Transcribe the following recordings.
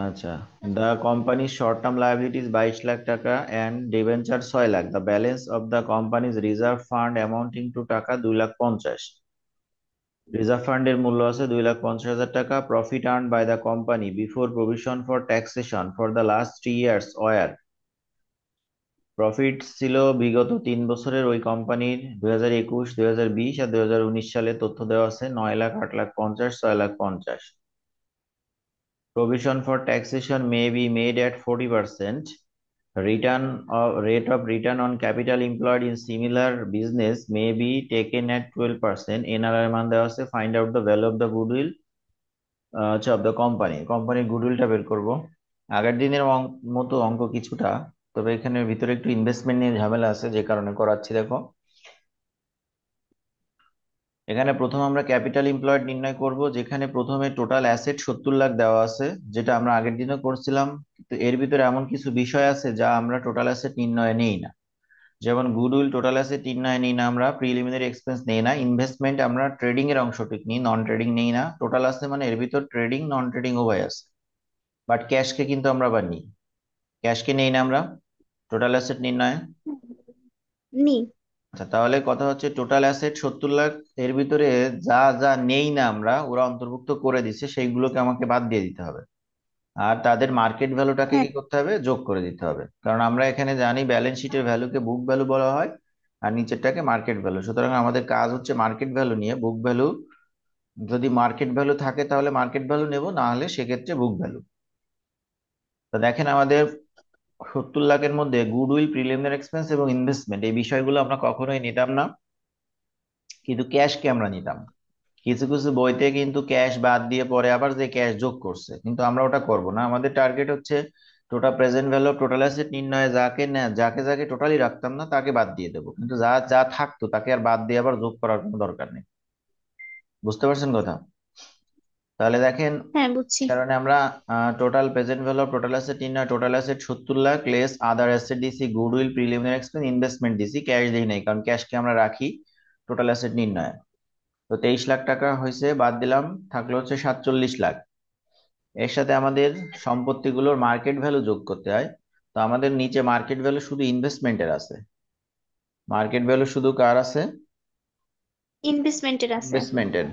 আচ্ছা, দ্য কোম্পানির short term liabilities 22 lakh টাকা and debenture 6 lakh, the balance of the companies reserve fund amounting to টাকা 2,50,000। Reserve ফান্ডের মূল্য আছে 2,50,000 টাকা। Profit earn by the company before provision for taxation for the last 3 years were. Profit ছিল বিগত 3 বছরের ওই কোম্পানির 2021, 2020 আর 2019 সালে তথ্য দেওয়া আছে 9 lakh, 8 lakh 50, 6 lakh 50। Provision for taxation may be made at 40%. Rate of return on capital employed in similar business may be taken at 12%. NRR মান দেওয়া আছে, find out the value of the goodwill of the company. কোম্পানির গুডউইলটা বের করব। আগের দিনের মতো অঙ্ক কিছুটা, তবে এখানে ভিতরে একটু ইনভেস্টমেন্ট নিয়ে ঝামেলা আছে, যে কারণে করাচ্ছি। দেখো, এখানে প্রথম আমরা ক্যাপিটাল এমপ্লয়েড নির্ণয় করব, যেখানে প্রথমে টোটাল অ্যাসেট 70 লাখ দেওয়া আছে, যেটা আমরা আগের দিনও করছিলাম। কিন্তু এর ভিতরে এমন কিছু বিষয় আছে যা আমরা টোটাল অ্যাসেট নির্ণয়ে নেই না। যেমন গুডউইল টোটাল অ্যাসেট নির্ণয়ে নেই না, আমরা প্রিলিমিনারি এক্সপেন্স নেই না, ইনভেস্টমেন্ট আমরা ট্রেডিং এর অংশটুকু নিই, নন ট্রেডিং নেই না। টোটাল আছে মানে এর ভিতর ট্রেডিং নন ট্রেডিং উভয় আছে। বাট ক্যাশকে কিন্তু আমরা আবার নিই, ক্যাশকে নেই না আমরা টোটাল অ্যাসেট নির্ণয়ে। নি। আচ্ছা, তাহলে কথা হচ্ছে টোটাল অ্যাসেট 70 লাখ, এর ভিতরে যা যা নেই না আমরা, ওরা অন্তর্ভুক্ত করে দিচ্ছে, সেইগুলোকে আমাকে বাদ দিয়ে দিতে হবে। আর তাদের মার্কেট ভ্যালুটাকে হ্যাঁ। কি করতে হবে, যোগ করে দিতে হবে। কারণ আমরা এখানে জানি ব্যালেন্স শিটের ভ্যালুকে বুক ভ্যালু বলা হয়, আর নিচেরটাকে মার্কেট ভ্যালু। সুতরাং আমাদের কাজ হচ্ছে মার্কেট ভ্যালু নিয়ে বুক ভ্যালু, যদি মার্কেট ভ্যালু থাকে তাহলে মার্কেট ভ্যালু নেব, না হলে সেক্ষেত্রে বুক ভ্যালু। তো দেখেন, আমাদের 70 লাখের মধ্যে গুডউইল, প্রিলিমিনারি এক্সপেন্স এবং ইনভেস্টমেন্ট, এই বিষয়গুলো আমরা কখনোই নিতাম না, কিন্তু ক্যাশকে আমরা নিতাম। কিছু কিছু বইতে কিন্তু ক্যাশ বাদ দিয়ে পরে আবার যে ক্যাশ যোগ করছে, কিন্তু আমরা ওটা করব না। আমাদের টার্গেট হচ্ছে total present value of total asset নির্ণয়ে যাকে না, যাকে যাকে টোটালি রাখতাম না তাকে বাদ দিয়ে দেবো, কিন্তু যা যা থাকতো তাকে আর বাদ দিয়ে আবার যোগ করার কোনো দরকার নেই। বুঝতে পারছেন কথা? তাহলে দেখেন, হ্যাঁ, বুঝছি। কারণে আমরা total present value of total asset নির্ণয়, টোটাল অ্যাসেট 70 লাখ লেস আদার অ্যাসেট দিছি, গুডউইল, প্রিলিমিনারি এক্সপেন্স, ইনভেস্টমেন্ট দিছি, ক্যাশ দিই নাই, কারণ ক্যাশকে আমরা রাখি টোটাল অ্যাসেট নির্ণয়। তো 23 লাখ টাকা হয়েছে, বাদ দিলাম, থাকলো হচ্ছে 47 লাখ। এর সাথে আমাদের সম্পত্তিগুলোর মার্কেট ভ্যালু যোগ করতে হয়। তো আমাদের নিচে মার্কেট ভ্যালু শুধু ইনভেস্টমেন্টের আছে, মার্কেট ভ্যালু শুধু কার আছে, ইনভেস্টমেন্টের আছে। ইনভেস্টমেন্টের।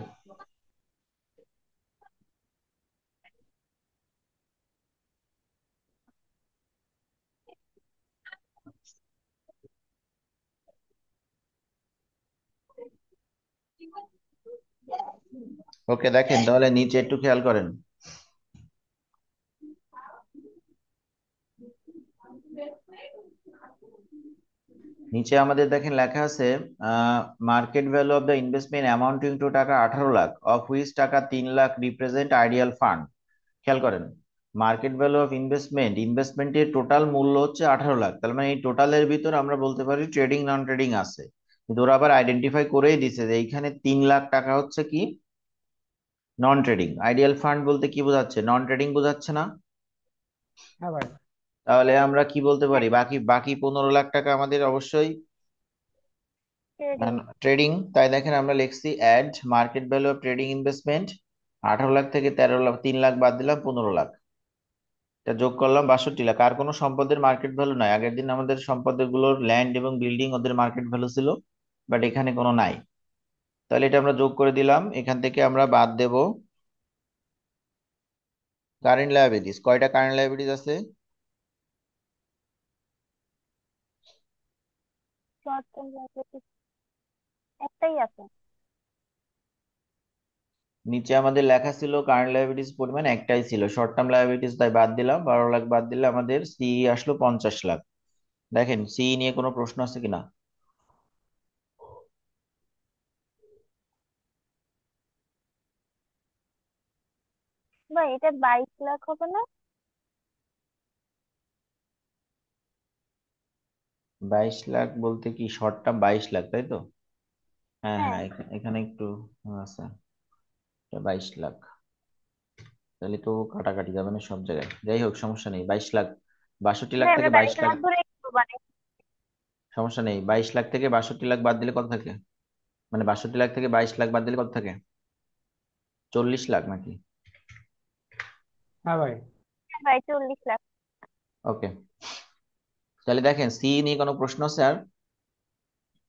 ওকে, দেখেন তাহলে নিচে একটু খেয়াল করেন। নিচে আমাদের দেখেন লেখা আছে, market value of the investment amounting to টাকা 18 লাখ, অফ হুইচ টাকা 3 লাখ রিপ্রেজেন্ট আইডিয়াল ফান্ড। খেয়াল করেন, মার্কেট ভ্যালু অফ ইনভেস্টমেন্ট, ইনভেস্টমেন্টের টোটাল মূল্য হচ্ছে 18 লাখ, তার মানে এই টোটালের ভিতর আমরা বলতে পারি ট্রেডিং নন ট্রেডিং আছে। কিন্তু ওরা আবার আইডেন্টিফাই করেই দিছে যে এইখানে 3 লাখ টাকা হচ্ছে কি, নন ট্রেডিং। আইডিয়াল ফান্ড বলতে কি বোঝাচ্ছে, নন ট্রেডিং বোঝাচ্ছে না? হ্যাঁ ভাই। তাহলে আমরা কি বলতে হ্যাঁ, পারি, বাকি বাকি 15 লাখ টাকা আমাদের অবশ্যই ট্রেডিং। ট্রেডিং। তাই দেখেন আমরা লিখছি add market value of trading investment, 18 lakh থেকে 13 লাখ, 3 লাখ বাদ দিলাম, 15 লাখ, এটা যোগ করলাম 62 লাখ। আর কোনো সম্পদের মার্কেট ভ্যালু নাই। আগের দিন আমাদের সম্পদের গুলোর ল্যান্ড এবং বিল্ডিং ওদের মার্কেট ভ্যালু ছিল, বাট এখানে কোনো নাই। তাহলে এটা আমরা যোগ করে দিলাম, এখান থেকে আমরা বাদ দেব কারেন্ট লায়াবিলিটিস। কয়টা কারেন্ট লায়াবিলিটিস আছে? শর্ট টার্ম লায়াবিলিটি একটাই আছে। নিচে আমাদের লেখা ছিল কারেন্ট লায়াবিলিটিস পরিমাণ একটাই ছিল, শর্ট টার্ম লায়াবিলিটিস, তাই বাদ দিলাম। 12 লাখ বাদ দিলে আমাদের সি আসলো 50 লাখ। দেখেন সি নিয়ে কোনো প্রশ্ন আছে কিনা? বা এটা 22 লাখ হবে না? 22 লাখ বলতে কি শর্ট টার্ম 22 লাখ, তাই তো? হ্যাঁ হ্যাঁ। হ্যাঁ, এখানে একটু আছে, 22 লাখ। তাহলে তো কাটাকাটি যাবে না সব জায়গায়, যাই হোক সমস্যা নেই। 22 লাখ, 62 লাখ ভাই থেকে আমরা বাইশ 22 লাখ লাখ ধরে একটু মানে। সমস্যা নেই, 22 লাখ থেকে 62 লাখ বাদ দিলে কত থাকে? মানে 62 লাখ থেকে 22 লাখ বাদ দিলে কত থাকে? 40 লাখ নাকি? হ্যাঁ ভাই। হ্যাঁ ভাই 40 লাখ। ওকে, তাহলে দেখেন সি নিয়ে কোনো প্রশ্ন আছে আর?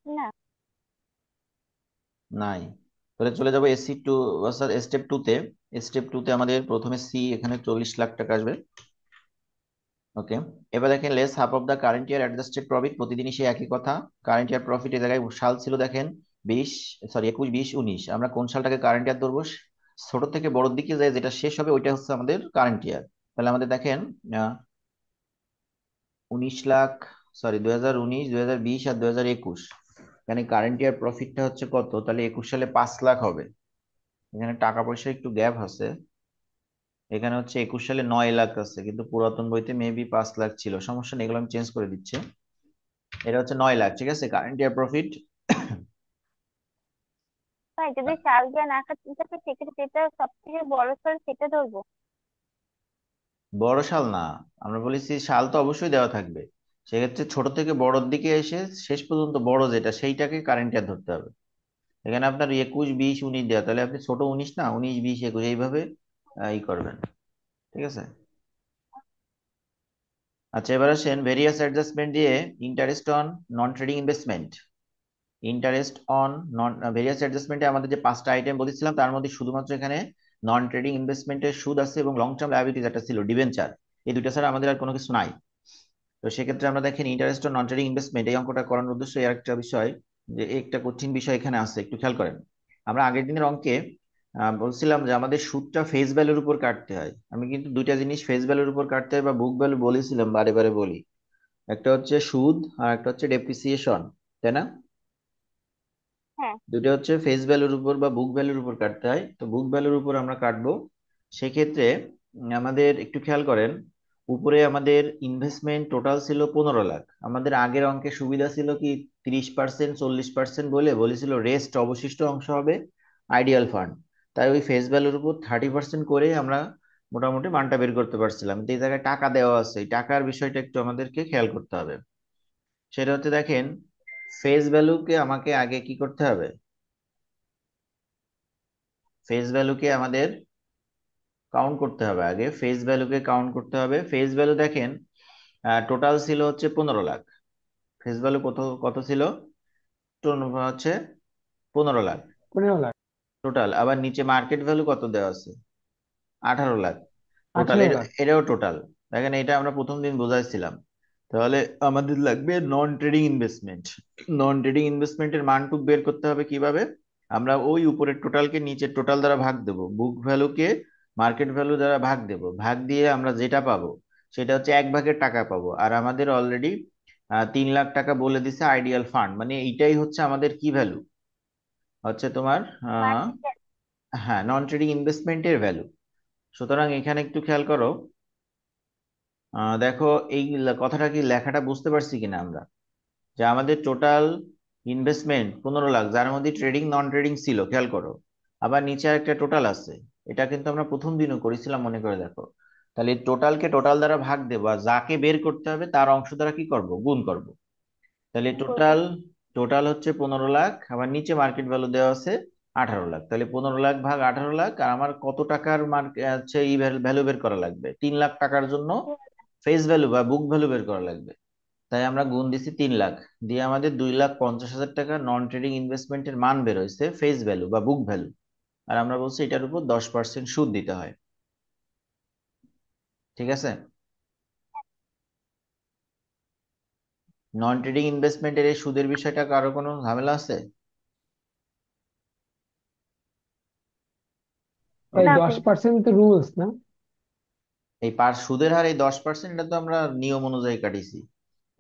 না। নাই। তাহলে চলে যাবো এসি টু, স্টেপ টু তে। স্টেপ টু তে আমাদের প্রথমে সি, এখানে 40 লাখ টাকা আসবে। ওকে, এবার দেখেন less half of the current year adjusted profit, প্রতিদিনই সেই একই কথা। কারেন্ট ইয়ার প্রফিট এর জায়গায় সাল ছিল দেখেন 20, সরি 21, 20, 19। আমরা কোন সালটাকে কারেন্ট ইয়ার ধরবো? ছোট থেকে বড়র দিকে যায় যেটা শেষ হবে ওইটা হচ্ছে আমাদের কারেন্ট ইয়ার। তাহলে আমাদের দেখেন 19 লাখ, সরি 2019, 2020 আর 2021, এখানে কারেন্ট ইয়ার প্রফিটটা হচ্ছে কত? তাহলে 21 সালে 5 লাখ হবে। এখানে টাকা পয়সা একটু গ্যাপ আছে, এখানে হচ্ছে 21 সালে 9 লাখ আছে, কিন্তু পুরাতন বইতে মেবি 5 লাখ ছিল, সমস্যা নেই, এগুলো আমি চেঞ্জ করে দিচ্ছি। এটা হচ্ছে 9 লাখ, ঠিক আছে, কারেন্ট ইয়ার প্রফিট। ভাই যদি সাল দিয়ে না থাকে সেক্ষেত্রে যেটা সব থেকে বড় সাল সেটা ধরবো। বড় সাল না, আমরা বলেছি সাল তো অবশ্যই দেওয়া থাকবে, সেক্ষেত্রে ছোট থেকে বড়র দিকে এসে শেষ পর্যন্ত বড় যেটা সেইটাকে কারেন্ট ইয়ার ধরতে হবে। এখানে আপনার 21, 20, 19 দেওয়া, তাহলে আপনি ছোট 19 না, 19, 20, 21 এইভাবে ই করবেন, ঠিক আছে। আচ্ছা, এবার আসেন ভেরিয়াস অ্যাডজাস্টমেন্ট দিয়ে interest on non trading investment. Interest on non various অ্যাডজাস্টমেন্টে আমাদের যে 5টা আইটেম বলেছিলাম তার মধ্যে শুধুমাত্র এখানে নন ট্রেডিং ইনভেস্টমেন্টের সুদ আছে এবং লং টার্ম লায়াবিলিটি যেটা ছিল ডিবেঞ্চার, এই দুইটা ছাড়া আমাদের আর কোনো কিছু নাই। তো সেক্ষেত্রে আমরা দেখেন interest on non trading investment এই অঙ্কটা করানোর উদ্দেশ্য এর একটা বিষয়, যে একটা কঠিন বিষয় এখানে আছে, একটু খেয়াল করেন। আমরা আগের দিনের অঙ্কে বলছিলাম যে আমাদের সুদটা ফেস ভ্যালুর উপর কাটতে হয়। আমি কিন্তু দুইটা জিনিস ফেস ভ্যালুর উপর কাটতে হয় বা বুক ভ্যালু বলেছিলাম, বারে বারে বলি। একটা হচ্ছে সুদ আর একটা হচ্ছে ডেপ্রিসিয়েশন, তাই না? হ্যাঁ। দুটো হচ্ছে ফেস ভ্যালুর উপর বা বুক ভ্যালুর উপর কাটতে হয়, তো বুক ভ্যালুর উপর আমরা কাটবো। সেক্ষেত্রে আমাদের একটু খেয়াল করেন, উপরে আমাদের ইনভেস্টমেন্ট টোটাল ছিল 15 লাখ। আমাদের আগের অঙ্কের সুবিধা ছিল কি 30%, 40% বলেছিল রেস্ট অবশিষ্ট অংশ হবে আইডিয়াল ফান্ড। তাই ওই ফেস ভ্যালুর উপর 30% করে আমরা মোটামুটি মানটা বের করতে পারছিলাম। তো এই জায়গায় টাকা দেওয়া আছে, এই টাকার বিষয়টা একটু আমাদেরকে খেয়াল করতে হবে। সেটা হচ্ছে দেখেন ফেস ভ্যালুকে আমাকে আগে কি করতে হবে? ফেস ভ্যালুকে আমাদের কাউন্ট করতে হবে, আগে ফেস ভ্যালুকে কাউন্ট করতে হবে। ফেস ভ্যালু দেখেন টোটাল ছিল হচ্ছে 15 লাখ। ফেস ভ্যালু কত কত ছিল? হচ্ছে 15 লাখ 15 লাখ। টোটাল। আবার নিচে মার্কেট ভ্যালু কত দেওয়া আছে? 18 লাখ টোটাল। 18 লাখ। এটাও টোটাল। দেখেন এটা আমরা প্রথম দিন বোঝাইছিলাম। তাহলে আমাদের লাগবে নন ট্রেডিং ইনভেস্টমেন্ট। নন ট্রেডিং ইনভেস্টমেন্টের মানটুক বের করতে হবে কিভাবে? আমরা ওই উপরের টোটালকে নিচের টোটাল দ্বারা ভাগ দেব, বুক ভ্যালুকে মার্কেট ভ্যালু দ্বারা ভাগ দেব, ভাগ দিয়ে আমরা যেটা পাবো সেটা হচ্ছে 1 ভাগের টাকা পাবো। আর আমাদের অলরেডি 3 লাখ টাকা বলে দিছে আইডিয়াল ফান্ড, মানে এইটাই হচ্ছে আমাদের কি ভ্যালু, হচ্ছে তোমার মার্কেট। হ্যাঁ নন ট্রেডিং ইনভেস্টমেন্টের ভ্যালু। সুতরাং এখানে একটু খেয়াল করো, দেখো এই কথাটা কি লেখাটা বুঝতে পারছি কিনা আমরা, যে আমাদের টোটাল ইনভেস্টমেন্ট 15 লাখ, যার মধ্যে ট্রেডিং নন ট্রেডিং ছিল, খেয়াল করো। আবার নিচে একটা টোটাল আছে, এটা কিন্তু আমরা প্রথম দিনও করেছিলাম, মনে করে দেখো। তাহলে টোটালকে টোটাল দ্বারা ভাগ দেবো, আর যাকে বের করতে হবে তার অংশ দ্বারা কি করব? গুণ করব। তাহলে টোটাল, টোটাল হচ্ছে 15 লাখ, আবার নিচে মার্কেট ভ্যালু দেওয়া আছে 18 লাখ। তাহলে 15 লাখ ভাগ 18 লাখ, আর আমার কত টাকার হচ্ছে এই ভ্যালু বের করা লাগবে? 3 লাখ টাকার জন্য ফেস ভ্যালু বা বুক ভ্যালু বের করা লাগবে। তাই আমরা গুণ দিছি 3 লাখ দিয়ে, আমাদের 2,50,000 টাকা নন ট্রেডিং ইনভেস্টমেন্টের মান বের হয়েছে ফেস ভ্যালু বা বুক ভ্যালু। আর আমরা বলছি এটার উপর 10% সুদ দিতে হয়, ঠিক আছে। নন ট্রেডিং ইনভেস্টমেন্টের এই সুদের বিষয়টা কারো কোনো ঝামেলা আছে? এই না দশ ভাই। পার্সেন্ট তো রুলস না? এই সুদের হার এই 10%, এটা তো আমরা নিয়ম অনুযায়ী কাটিছি।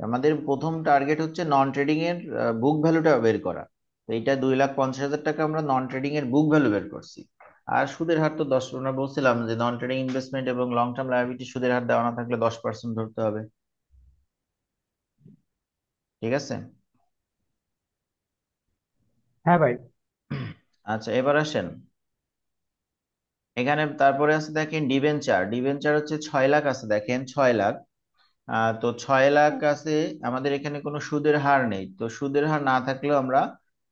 আমাদের প্রথম টার্গেট হচ্ছে নন ট্রেডিং এর বুক ভ্যালুটা বের করা। তো এইটা 2,50,000 টাকা আমরা নন ট্রেডিং এর বুক ভ্যালু বের করছি। আর সুদের হার তো 10, আমরা বলছিলাম যে নন ট্রেডিং ইনভেস্টমেন্ট এবং লং টার্ম লায়াবিলিটি সুদের হার দেওয়া না থাকলে 10% ধরতে হবে, ঠিক আছে। হ্যাঁ ভাই। আচ্ছা, এবার আসেন এখানে তারপরে আছে দেখেন ডিবেঞ্চার। ডিবেঞ্চার হচ্ছে 6 লাখ আছে, দেখেন 6 লাখ। তো 6 লাখ আছে, আমাদের এখানে কোনো সুদের হার নেই, তো সুদের হার না থাকলেও আমরা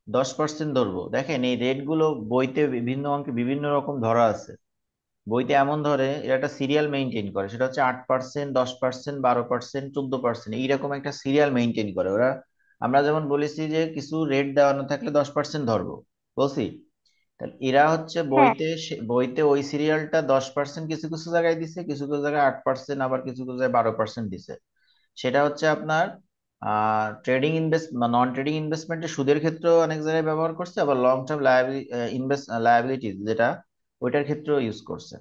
10% ধরবো। দেখেন এই রেট গুলো বইতে বিভিন্ন অঙ্কে বিভিন্ন রকম ধরা আছে, বইতে এমন ধরে এরা একটা সিরিয়াল মেনটেন করে, সেটা হচ্ছে 8%, 10%, 12%, 14%, এইরকম একটা সিরিয়াল মেনটেন করে ওরা। আমরা যেমন বলেছি যে কিছু রেট দেওয়ানো থাকলে 10% ধরবো, বলছি। তাহলে এরা হচ্ছে হ্যাঁ। বইতে ওই সিরিয়ালটা 10% কিছু কিছু জায়গায় দিছে, কিছু কিছু জায়গায় 8%, আবার কিছু কিছু জায়গায় 12% দিছে। সেটা হচ্ছে আপনার ট্রেডিং ইনভেস্ট নন ট্রেডিং ইনভেস্টমেন্টে সুদের ক্ষেত্রেও অনেক জায়গায় ব্যবহার করছে, আবার লং টার্ম লায়াবিলিটিস যেটা, ওইটার ক্ষেত্রেও ইউজ করছে।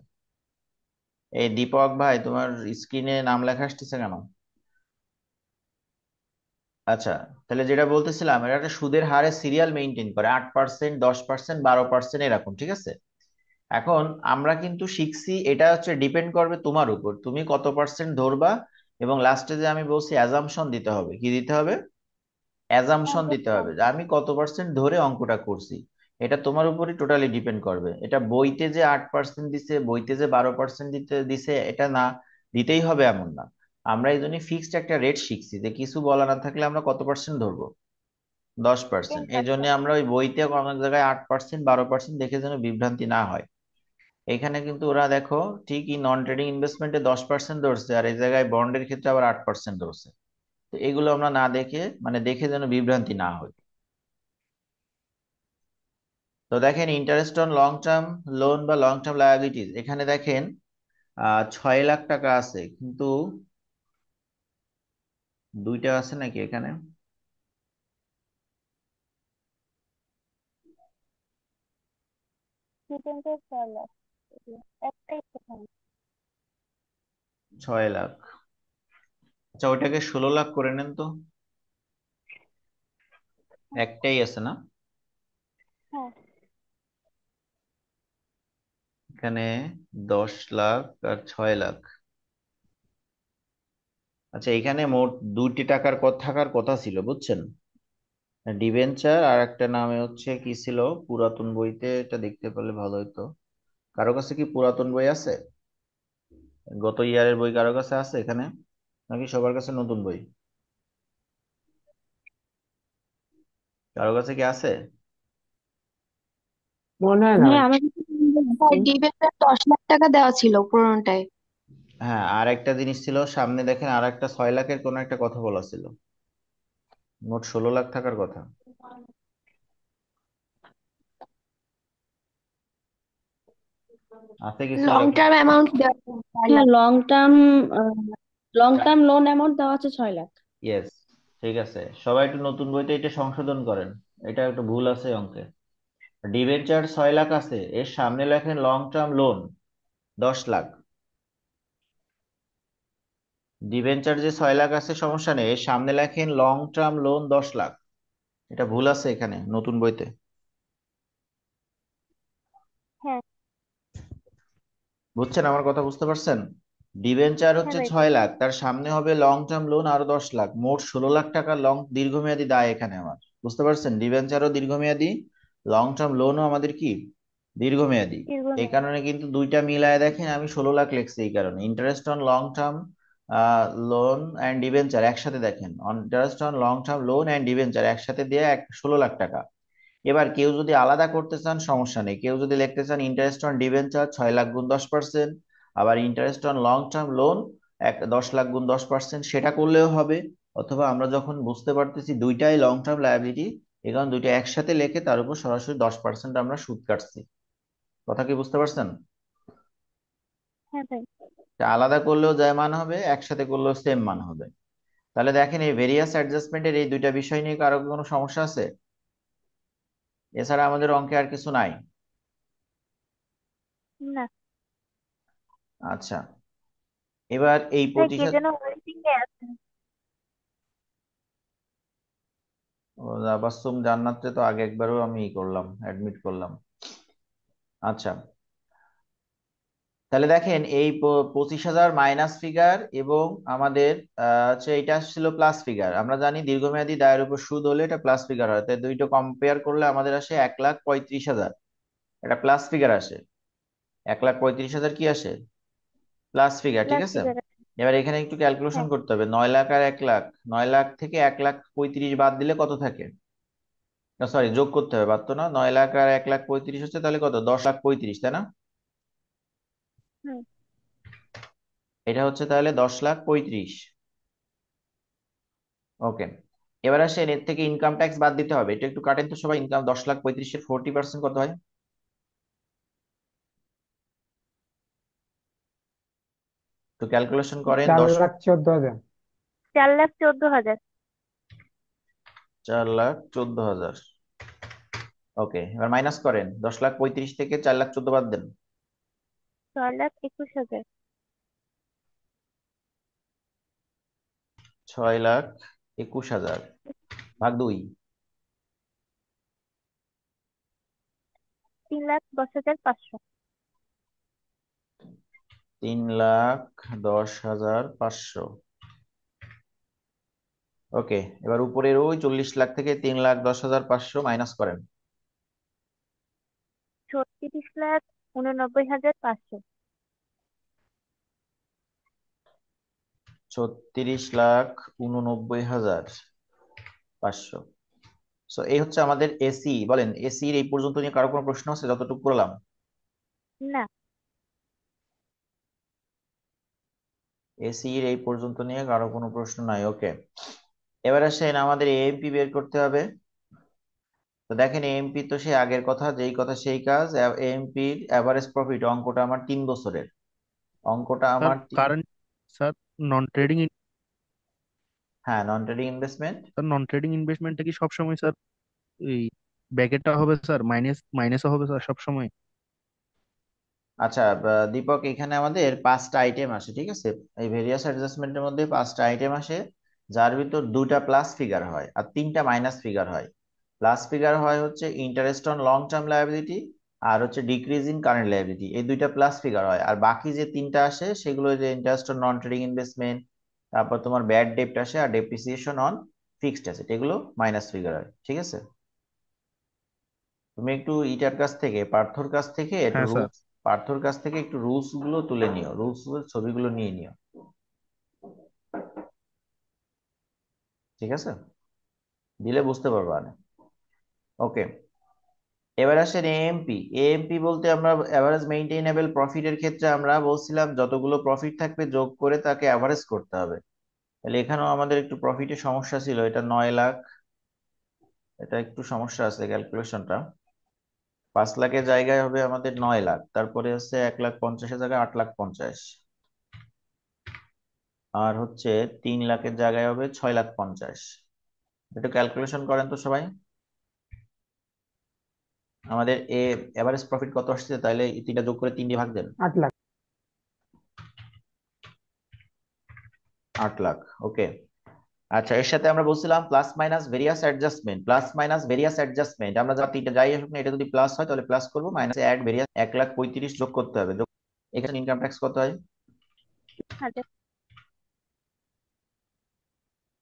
এই দীপক ভাই, তোমার স্ক্রিনে নাম লেখা আসতেছে কেন? আচ্ছা, তাহলে যেটা বলতেছিলাম, এরা একটা সুদের হারে সিরিয়াল মেনটেন করে 8%, 10%, 12% এরকম, ঠিক আছে। এখন আমরা কিন্তু শিখছি, এটা হচ্ছে ডিপেন্ড করবে তোমার উপর, তুমি কত পার্সেন্ট ধরবা। এবং লাস্টে যে আমি বলছি অ্যাজাম্পশন দিতে হবে, কি দিতে হবে? অ্যাজাম্পশন দিতে হবে যে আমি কত পার্সেন্ট ধরে অঙ্কটা করছি। এটা তোমার উপরই টোটালি ডিপেন্ড করবে। এটা বইতে যে 8% দিছে, বইতে যে 12% দিতে দিছে, এটা না দিতেই হবে এমন না। আমরা এই জন্য ফিক্সড একটা রেট শিখছি যে কিছু বলা না থাকলে আমরা কত পার্সেন্ট ধরবো, 10%। এই জন্য 10%। আমরা ওই বইতে অনেক জায়গায় 8%, 12% দেখে যেন বিভ্রান্তি না হয়। এখানে কিন্তু ওরা দেখো ঠিকই নন ট্রেডিং ইনভেস্টমেন্টে 10% ধরছে, আর এই জায়গায় বন্ডের ক্ষেত্রে আবার 8% ধরছে। তো এগুলো আমরা না দেখে, মানে দেখে যেন বিভ্রান্তি না হয়। তো দেখেন interest on long term loan বা লং টার্ম লায়াবিলিটিস, এখানে দেখেন 6 লাখ টাকা আছে, কিন্তু দুইটা আছে নাকি এখানে? ডিপেন্ডেন্ট ফর একটাই সেখানে। 6 লাখ। আচ্ছা, ওইটাকে 16 লাখ করে নেন তো। একটাই আছে না হ্যাঁ। এখানে? 10 লাখ আর 6 লাখ। আচ্ছা, এখানে মোট দুইটি টাকার থাকার কথা ছিল, বুঝছেন। ডিবেঞ্চার আর একটা নামে হচ্ছে কি ছিল, পুরাতন বইতে এটা দেখতে পেলে ভালো হতো। কারো কাছে কি পুরাতন বই আছে? গত ইয়ারের বই কারো কাছে আছে এখানে, নাকি সবার কাছে নতুন বই? কারো কাছে কি আছে? মনে হয় না হ্যাঁ, ভাই। আমাকে ভাই, ডিবেটে 10 লাখ টাকা দেওয়া ছিল পুরোনোটাই। হ্যাঁ, আর একটা জিনিস ছিল সামনে, দেখেন আর একটা 6 লাখের কোন একটা কথা বলা ছিল, মোট 16 লাখ থাকার কথা। আছে কিছু লং এরকম? টার্ম অ্যামাউন্ট দেওয়া ছিল 4 হ্যাঁ, lakh long term loan amount দেওয়া আছে 6 লাখ। ইয়েস, ঠিক আছে। সবাই একটু নতুন বইতে এটা সংশোধন করেন, এটা একটু ভুল আছে অঙ্কে। ডিবেঞ্চার 6 লাখ আছে, এর সামনে লেখেন long term loan 10 lakh. Debenture যে 6 লাখ আছে সমস্যা নেই, এর সামনে লেখেন লং টার্ম লোন 10 লাখ। এটা ভুল আছে এখানে নতুন বইতে। হ্যাঁ। বুঝছেন, আমার কথা বুঝতে পারছেন? ডিবেঞ্চার হ্যাঁ হচ্ছে ভাই। 6 লাখ, তার সামনে হবে লং টার্ম লোন আরো 10 লাখ, মোট 16 লাখ টাকা লং দীর্ঘমেয়াদী দায় এখানে আমার। বুঝতে পারছেন, ডিবেঞ্চারও দীর্ঘমেয়াদী, লং টার্ম লোনও আমাদের কি দীর্ঘমেয়াদী। এই দীর্ঘমেয়াদী। কারণে কিন্তু দুইটা মিলায় দেখেন আমি 16 লাখ লিখছি, এই কারণে interest on long term loan and debenture একসাথে দেখেন, interest on long term loan and debenture একসাথে দিয়ে 16 লাখ টাকা। এবার কেউ যদি আলাদা করতে চান সমস্যা নেই, কেউ যদি লিখতে চান ইন্টারেস্ট অন ডিবেঞ্চার 6 লাখ গুণ 10%, আবার interest on long term loan 10 lakh গুণ 10%, সেটা করলেও হবে। অথবা আমরা যখন বুঝতে পারতেছি দুইটাই লং টার্ম লায়াবিলিটি, এই কারণে দুইটা একসাথে লিখে তার উপর সরাসরি 10% আমরা সুদ কাটছি। কথা কি বুঝতে পারছেন? হ্যাঁ ভাই। তা আলাদা করলেও যায় মান হবে, একসাথে করলেও সেম মান হবে। তাহলে দেখেন এই ভেরিয়াস অ্যাডজাস্টমেন্টের এই দুইটা বিষয় নিয়ে কারো কোনো সমস্যা আছে? এছাড়া আমাদের অঙ্কে আর কিছু নাই। না আচ্ছা, এবার এই ভাই, কে প্রতিশত। যেন ওয়েটিং এ আছে। ও, তাবাসসুম জান্নাতে তো আগে একবারও আমি ই করলাম, অ্যাডমিট করলাম। আচ্ছা, তাহলে দেখেন এই 25,000 মাইনাস ফিগার এবং আমাদের হচ্ছে এটা ছিল প্লাস ফিগার। আমরা জানি দীর্ঘমেয়াদী দায়ের উপর সুদ হলে এটা প্লাস ফিগার হয়, তাই দুইটা কম্পেয়ার করলে আমাদের আসে 1,35,000, এটা প্লাস ফিগার আসে। 1,35,000 কি আসে? প্লাস ফিগার, ঠিক প্লাস আছে। ফিগার। এবার এখানে একটু ক্যালকুলেশন হ্যাঁ। করতে হবে, 9 লাখ আর 1 লাখ, 9 লাখ থেকে 1,35,000 বাদ দিলে কত থাকে? সরি, যোগ করতে হবে, বাদ তো না। 9 লাখ আর 1,35,000 হচ্ছে, তাহলে কত? 10,35,000, তাই না? হুম। এটা হচ্ছে তাহলে 10,35,000। ওকে, এবার আসেন এর থেকে ইনকাম ট্যাক্স বাদ দিতে হবে। এটা একটু কাটেন তো সবাই। ইনকাম 10,35,000 এর 40% কত হয়? তো ক্যালকুলেশন করেন। 4,14,000। 4,14,000। 4,14,000। ওকে, এবার মাইনাস করেন। 10,35,000 থেকে 4,14,000 বাদ দেন। 6,21,000। 6,21,000 ভাগ 2। 3,10,500। 3,10,500। ওকে, এবার উপরের ওই 40 লাখ থেকে 3,10,500 মাইনাস করেন। 36,89,500। 36,89,500। সো এই হচ্ছে আমাদের এসি। বলেন, এসির এই পর্যন্ত নিয়ে কারো কোনো প্রশ্ন আছে যতটুকু করলাম? না। এসির এই পর্যন্ত নিয়ে কারো কোনো প্রশ্ন নাই? ওকে, এবার আসেন আমাদের এএমপি বের করতে হবে। তো দেখেন, এএমপি তো সেই আগের কথা, যেই কথা সেই কাজ। এএমপির এভারেজ প্রফিট অঙ্কটা আমার 3 বছরের। অঙ্কটা স্যার আমার কারেন্ট, স্যার নন ট্রেডিং, হ্যাঁ, non trading investment. Sir non trading ইনভেস্টমেন্টটা কি সবসময় স্যার এই ব্যাকেটটা হবে স্যার, মাইনাসও হবে স্যার সবসময়? আচ্ছা, দীপক, এখানে আমাদের 5টা আইটেম আসে, ঠিক আছে? এই ভেরিয়াস অ্যাডজাস্টমেন্টের মধ্যে 5টা আইটেম আসে, যার ভিতর 2টা প্লাস ফিগার হয় আর 3টা মাইনাস ফিগার হয়। প্লাস ফিগার হয় হচ্ছে interest on long term liability আর হচ্ছে ডিক্রিজ ইন কারেন্ট লায়াবিলিটি, এই 2টা প্লাস ফিগার হয়। আর বাকি যে 3টা আসে সেগুলো যে interest on non trading investment, তারপর তোমার ব্যাড ডেপ্ট আসে, আর ডেপ্রিসিয়েশন অন ফিক্সড অ্যাসেট, এগুলো মাইনাস ফিগার হয়, ঠিক আছে? তুমি একটু ইটার কাছ থেকে, পার্থর কাছ থেকে একটু হ্যাঁ স্যার। রুলস, পার্থর কাছ থেকে একটু রুলস গুলো তুলে নিও, রুলস ছবিগুলো নিয়ে নিও, ঠিক আছে? দিলে বুঝতে পারবা না। ওকে, এবার আসেন এএমপি। এএমপি বলতে আমরা এভারেজ মেইনটেইনেবল প্রফিটের ক্ষেত্রে আমরা বলছিলাম যতগুলো প্রফিট থাকবে যোগ করে তাকে এভারেজ করতে হবে। তাহলে এখানেও আমাদের একটু প্রফিটের সমস্যা ছিল। এটা 9 লাখ, এটা একটু সমস্যা আছে ক্যালকুলেশনটা। 5 লাখের জায়গায় হবে আমাদের 9 লাখ, তারপরে হচ্ছে 1,50,000 জায়গায় 8,50,000, আর হচ্ছে 3 লাখের জায়গায় হবে 6,50,000। একটু ক্যালকুলেশন করেন তো সবাই। আমাদের এভারেজ প্রফিট কত আসছে? তাহলে এই 3টা যোগ করে 3 দিয়ে ভাগ দেন। 8 লাখ। 8 লাখ। ওকে, আচ্ছা, এর সাথে আমরা বলছিলাম plus minus various adjustment. Plus minus various adjustment আমরা যা 3টা যাই আসুক না, এটা যদি প্লাস হয় তাহলে প্লাস করবো, মাইনাস অ্যাড ভেরিয়াস 1,35,000 যোগ করতে হবে। এখানে ইনকাম ট্যাক্স কত হয়? 1,000।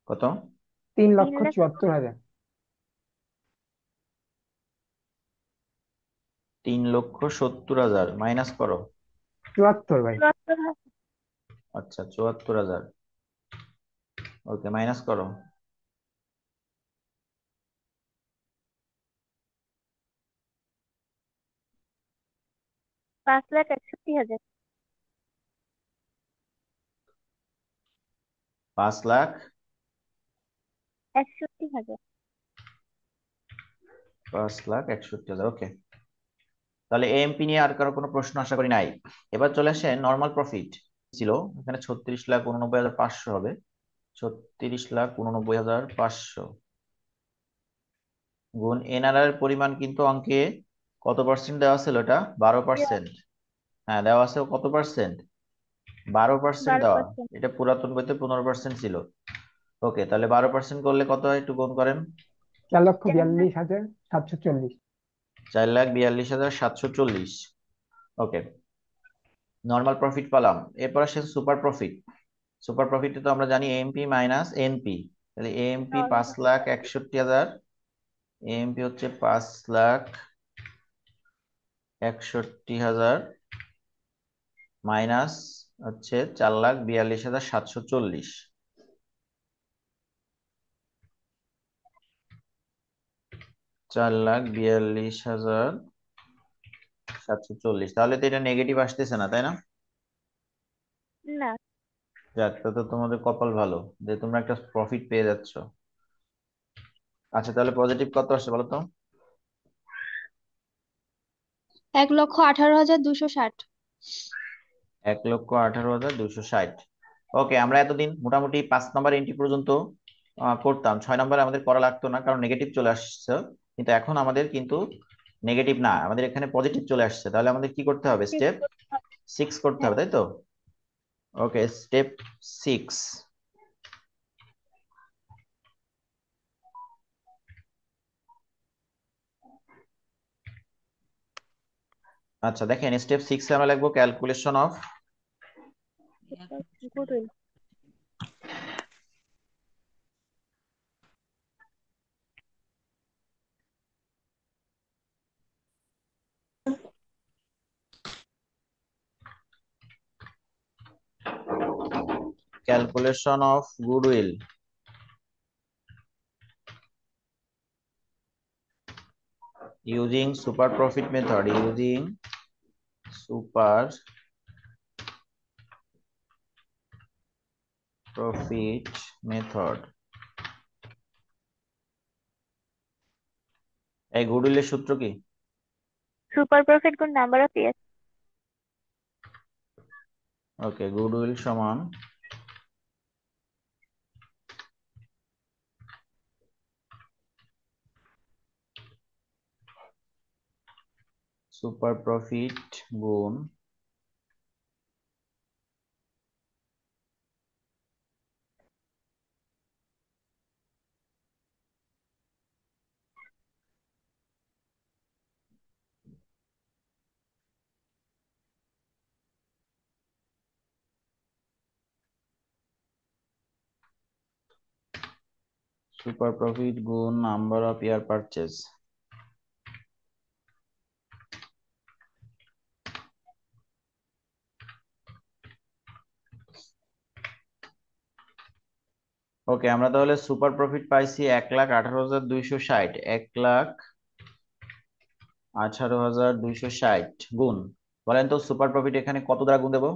কত? 3,00,000। 3,74,000। 3,70,000 মাইনাস করো। 74 ভাই। 74,000। আচ্ছা, 74,000। ওকে, মাইনাস করো। 5,61,000। 5,61,000। 61,000। 5,61,000। ওকে, তাহলে এএমপি নিয়ে আর কারো কোনো প্রশ্ন আশা করি নাই। এবার চলে আসেন নর্মাল প্রফিট। ছিল এখানে 36,89,500 হবে। 36,89,500 গুণ এনআরআর এর পরিমাণ কিন্তু অঙ্কে কত পার্সেন্ট দেওয়া ছিল? এটা 12%। হ্যাঁ, দেওয়া আছে কত পার্সেন্ট? 12% দেওয়া। 12%। এটা পুরাতন বইতে 15% ছিল। ওকে, তাহলে 12% করলে কত হয় একটু গুণ করেন। 4,42,740। 4,42,740। ওকে, নর্মাল প্রফিট পেলাম। এরপর আসে সুপার প্রফিট। সুপার প্রফিটে তো আমরা জানি এএমপি মাইনাস এনপি। তাহলে এএমপি 5,61,000, এএমপি হচ্ছে 5,61,000 মাইনাস হচ্ছে 4,42,740। 4,42,740, তাহলে তো এটা নেগেটিভ আসতেছে না, তাই না? না। যাক, তো তোমাদের কপাল ভালো যে তোমরা একটা প্রফিট পেয়ে যাচ্ছ। আচ্ছা, তাহলে পজিটিভ কত আসছে বলো তো? 1,18,260। 1,18,260। ওকে, আমরা এতদিন মোটামুটি 5 নম্বর এন্ট্রি পর্যন্ত করতাম, 6 নম্বরে আমাদের করা লাগতো না কারণ নেগেটিভ চলে আসছে। কিন্তু এখন আমাদের কিন্তু নেগেটিভ না, আমাদের এখানে পজিটিভ চলে আসছে। তাহলে আমাদের কি করতে হবে? ঠিক স্টেপ করতে হবে। 6 করতে হবে, হ্যাঁ। তাই তো? ওকে, স্টেপ 6। আচ্ছা দেখেন, স্টেপ 6 আমরা লিখবো calculation of goodwill. Calculation of goodwill using super profit method, using super profit method। এই গুডউইলের সূত্র কি? সুপার প্রফিট গুণ number of year. Okay, goodwill সমান সুপার প্রফিট গুণ সুপার প্রফিট গুণ নাম্বার অফ ইয়ার পারচেজ। ওকে, আমরা তাহলে সুপার প্রফিট পাইছি 1,18,260। 1,18,260 গুণ, বলেন তো সুপার প্রফিট এখানে কত দ্বারা গুণ দেবো?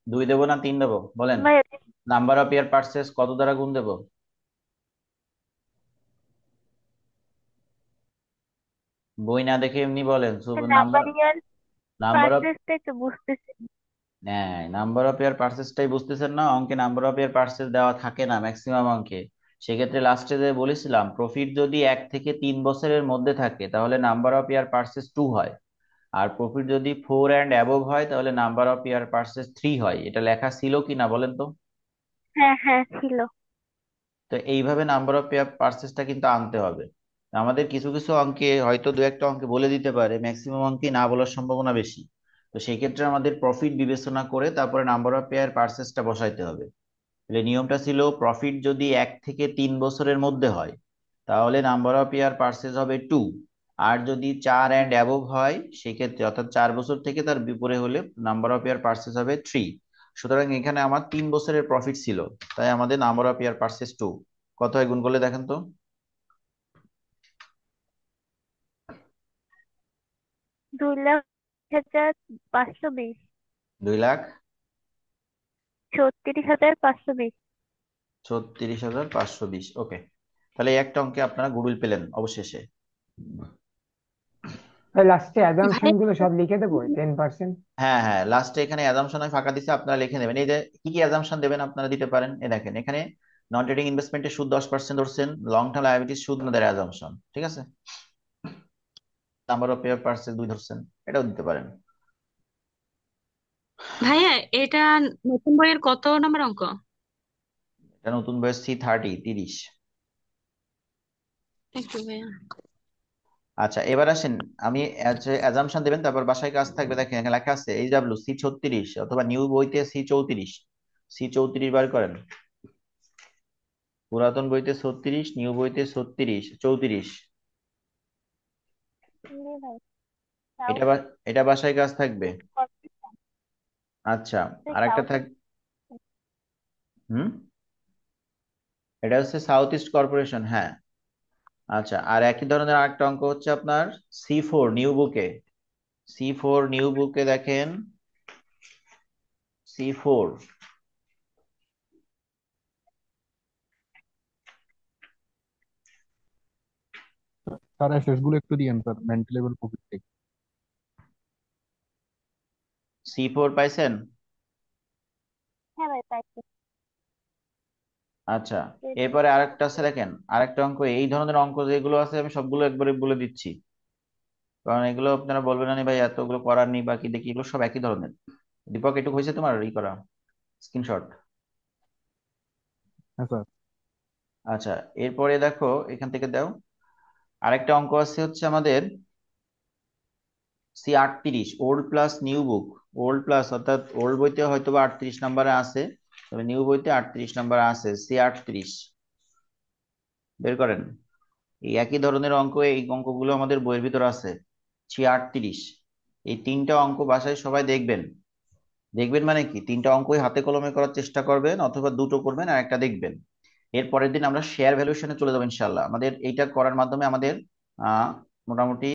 2 দেবো না 3 দেবো বলেন? ভাই নাম্বার অফ ইয়ার পারচেজ কত দ্বারা গুণ দেবো? বই না দেখে এমনি বলেন। Number number year number of পারচেসটাই তো বুঝতেছি। হ্যাঁ, নাম্বার অফ ইয়ার পার্সেসটাই বুঝতেছেন না? অঙ্কে নাম্বার অফ ইয়ার পার্সেস দেওয়া থাকে না ম্যাক্সিমাম অঙ্কে। সেক্ষেত্রে লাস্টে যে বলেছিলাম, প্রফিট যদি 1 থেকে 3 বছরের মধ্যে থাকে তাহলে নাম্বার অফ ইয়ার পার্সেস 2 হয়, আর প্রফিট যদি 4 and above হয় তাহলে নাম্বার অফ ইয়ার পার্সেস 3 হয়। এটা লেখা ছিল কি না বলেন তো? হ্যাঁ হ্যাঁ ছিল। তো এইভাবে নাম্বার অফ পেয়ার পার্সেসটা কিন্তু আনতে হবে। আমাদের কিছু কিছু অঙ্কে হয়তো দু একটা অঙ্কে বলে দিতে পারে, ম্যাক্সিমাম অঙ্কে না বলার সম্ভাবনা বেশি। তো সেই ক্ষেত্রে আমাদের প্রফিট বিবেচনা করে তারপরে নাম্বার অফ পেয়ার পার্সেসটা বসাইতে হবে। তাহলে নিয়মটা ছিল, প্রফিট যদি 1 থেকে 3 বছরের মধ্যে হয় তাহলে নাম্বার অফ ইয়ার পার্সেস হবে 2। আর যদি 4 and above হয় সেক্ষেত্রে, অর্থাৎ 4 বছর থেকে তার বিপরে হলে নাম্বার অফ ইয়ার পার্সেস হবে 3। সুতরাং এখানে আমার 3 বছরের প্রফিট ছিল, তাই আমাদের নাম্বার অফ ইয়ার পার্সেস 2। কত হয় গুণ করলে দেখেন তো? 2,01,520। 2,36,520। 36,520। ওকে, তাহলে এই একটা অঙ্কে আপনারা গুডউইল পেলেন অবশেষে। ভাই লাস্টে অ্যাজাম্পশন ভাই গুলো সব লিখে দেবো 10%। হ্যাঁ হ্যাঁ, লাস্টে এখানে অ্যাজাম্পশন ফাঁকা দিছে, আপনারা লিখে নেবেন। এই যে কি কি অ্যাজাম্পশন দেবেন আপনারা দিতে পারেন, এই দেখেন এখানে নন ট্রেডিং ইনভেস্টমেন্টের সুদ 10% ধরছেন, লং টার্ম লায়াবিলিটিস সুদ ওনাদের অ্যাজাম্পশন, ঠিক আছে? নাম্বার অফ পেয়ার পার্সেস 2 ধরছেন, এটাও দিতে পারেন। ভাইয়া, এটা নতুন বইয়ের কত নম্বর অঙ্ক? এটা নতুন বয়স C30, 30। একটু ভাইয়া। আচ্ছা এবার আসেন, আমি অ্যাজাম্পশন দেবেন তারপর বাসায় কাজ থাকবে। দেখেন এখানে লেখা আছে এইচডব্লিউ C36, অথবা নিউ বইতে C34। C34 বার করেন, পুরাতন বইতে 36, নিউ বইতে 36, 34। জি ভাই। এটা সাউথ এটা বাসায় কাজ থাকবে। কর্পোরেশন। আচ্ছা, আরেকটা সাউথ। থাক। হুম, এটা হচ্ছে সাউথ ইস্ট কর্পোরেশন, হ্যাঁ। আচ্ছা, আর একই ধরনের আরেকটা অঙ্ক হচ্ছে আপনার C4 নিউ বুকে। C4 নিউ বুকে দেখেন C4। স্যার এসএস গুলো একটু দিয়েন স্যার, মেন্টালেবল প্রফিট থেকে। C4 পাইছেন? হ্যাঁ ভাই পাইছি। আচ্ছা, এরপরে আরেকটা আছে, দেখেন আরেকটা অঙ্ক, এই ধরনের অঙ্ক যেগুলো আছে আমি সবগুলো একবারে বলে দিচ্ছি, কারণ এগুলো আপনারা বলবেন না ভাই এতগুলো করার নেই বা কি, দেখি এগুলো সব একই ধরনের। দীপক, এটুকু হয়েছে তোমার ই করা স্ক্রিনশট? হ্যাঁ স্যার। আচ্ছা, এরপরে দেখো এখান থেকে দাও, আরেকটা অঙ্ক আছে হচ্ছে আমাদের C38, old plus new book. Old plus অর্থাৎ ওল্ড বইতে হয়তো বা 38 নাম্বারে আছে, তবে নিউ বইতে 38 নাম্বারে আছে। C38 বের করেন। এই একই ধরনের অঙ্ক, এই অঙ্কগুলো আমাদের বইয়ের ভিতর আছে। C38, এই তিনটা অঙ্ক বাসায় সবাই দেখবেন। দেখবেন মানে কি, তিনটা অঙ্কই হাতে কলমে করার চেষ্টা করবেন, অথবা দুটো করবেন আর একটা দেখবেন। এর পরের দিন আমরা শেয়ার ভ্যালুয়েশনে চলে যাবো ইনশাল্লাহ। আমাদের এইটা করার মাধ্যমে আমাদের মোটামুটি